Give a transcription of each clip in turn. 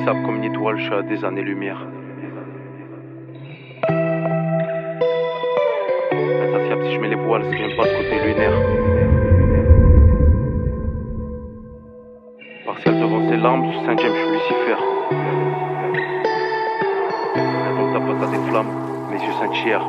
Insaisissable comme une étoile, je suis à des années-lumière. Insatiable si je mets les voiles, c'est que j'aime pas ce côté lunaire. Partial devant ses larmes, sous Saint-James, je suis Lucifer. Donc ta pote a des flammes, mes yeux scintillèrent.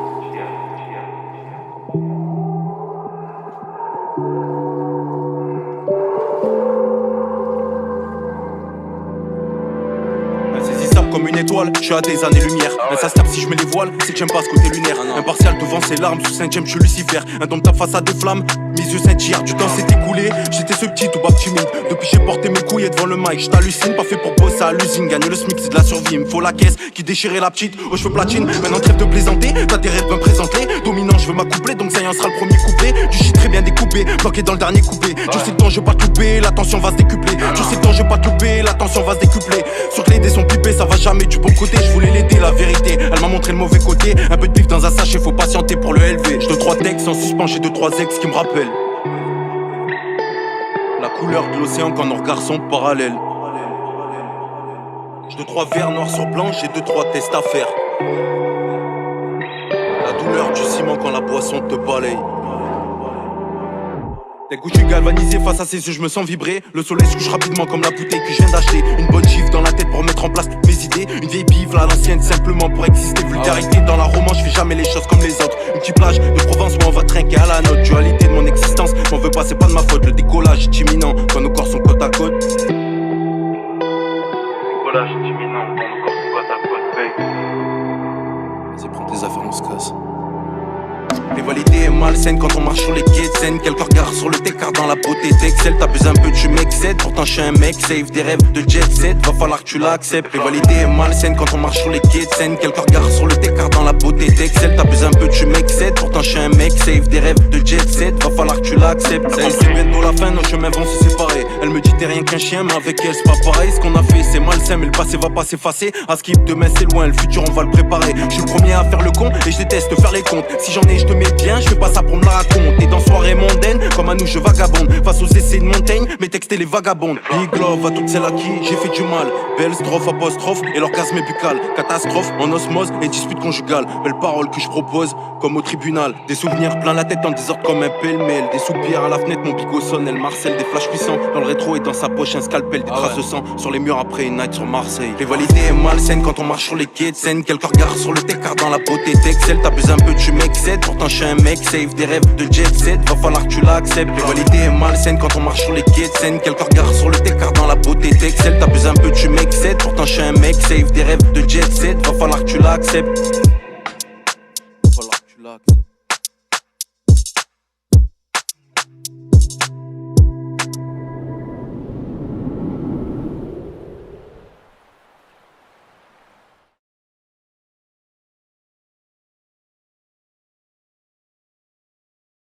Insaisissable comme une étoile, je suis à des années-lumière. Insatiable si je mets les voiles, c'est que j'aime pas ce côté lunaire. Impartial devant ses larmes, sous Saint-James, je suis Lucifer. Indomptable face à des flammes, mes yeux scintillèrent. Du temps s'est écoulé, j'étais ce petit tout bas timide. Depuis j'ai porté mes couilles devant le mic, j't'hallucine, pas fait pour bosser à l'usine. Gagner le SMIC c'est de la survie, il me faut la caisse qui déchirait la petite aux cheveux platine. Maintenant trêve de plaisanter, t'as des rêves, ben présente-les. Dominant, je veux m'accoupler, donc ça y en sera le premier couplet. Du shit très bien découpé, bloqué dans le dernier coupé. Je sais le temps, je veux pas te louper, la tension va se décupler. Je sais le temps, je veux pas te louper, la tension va se décupler. Sur que les dés sont pipés, ça va jamais du bon côté. Je voulais l'aider, la vérité, elle m'a montré le mauvais côté. Un peu de bif dans un sachet, faut patienter pour le LV. J'ai 2-3 textes en suspens, j'ai 2-3 ex qui me rappellent la couleur de l'océan quand nos regards sont parallèles. J'ai 2-3 verres noirs sur blanc, j'ai 2-3 tests à faire. La douleur du ciment quand la boisson te balaye. Dès que je suis galvanisé face à ses yeux, je me sens vibrer. Le soleil se couche rapidement comme la bouteille que je viens d'acheter. Une bonne gifle dans la tête pour mettre en place toutes mes idées. Une vieille bifle à l'ancienne simplement pour exister. Vulgarité dans la romance, je fais jamais les choses comme les autres. Une petite plage de Provence où on va trinquer à la note. Dualité de mon existence, m'en veux pas, c'est pas de ma faute. Le décollage est imminent quand nos corps sont côte à côte. Décollage est imminent quand nos corps sont côte à côte, babe. Vas-y, prends tes affaires, on se casse. Rivalité est malsaine quand on marche sur les quais de Seine. Quelques regards sur le décart dans la beauté d'Excel. T'abuses un peu, tu m'excèdes. Pourtant je suis un mec safe, des rêves de jet set. Va falloir que tu l'acceptes. Rivalité est malsaine quand on marche sur les quais de Seine. Quelques regards sur le décart dans la beauté d'Excel. T'abuses un peu, tu m'excèdes. Pourtant je suis un mec safe, des rêves de jet set. Va falloir que tu l'acceptes. Ça y est, c'est bientôt la fin, nos chemins vont se séparer. Elle me dit t'es rien qu'un chien, mais avec elle c'est pas pareil. Ce qu'on a fait c'est malsain, mais le passé va pas s'effacer. À skip, demain c'est loin, le futur on va le préparer. Je suis le premier à faire le con et je déteste faire les comptes. Si j'en ai, je te mets bien, je fais pas ça pour me la raconter. Dans soirée mondaine, comme à nous je vagabonde. Face aux essais de Montaigne, mes textes et les vagabondes. Big love à toutes celles à qui j'ai fait du mal. Belle strophe, apostrophe et l'orgasme est buccal. Catastrophe en osmose et dispute conjugale. Belles paroles que je propose comme au tribunal. Des souvenirs plein la tête en désordre comme un pêle-mêle. Des soupirs à la fenêtre, mon bigot sonne, elle marcelle. Des flashs puissants dans le rétro et dans sa poche un scalpel. Des traces de sang sur les murs après une night sur Marseille. Rivalité est malsaine quand on marche sur les quais de Seine. Quelques regards sur le décart dans la beauté d'Excel. T'abuses un peu, tu m'excèdes. Pourtant je suis un mec safe, des rêves de jet set. Va falloir que tu l'acceptes. Rivalité est malsaine quand on marche sur les quais de Seine. Quelques regards sur le décart dans la beauté d'Excel. T'abuses un peu, tu m'excèdes. Pourtant je suis un mec safe, des rêves de jet set. Va falloir que tu l'acceptes. Va falloir que tu l'acceptes.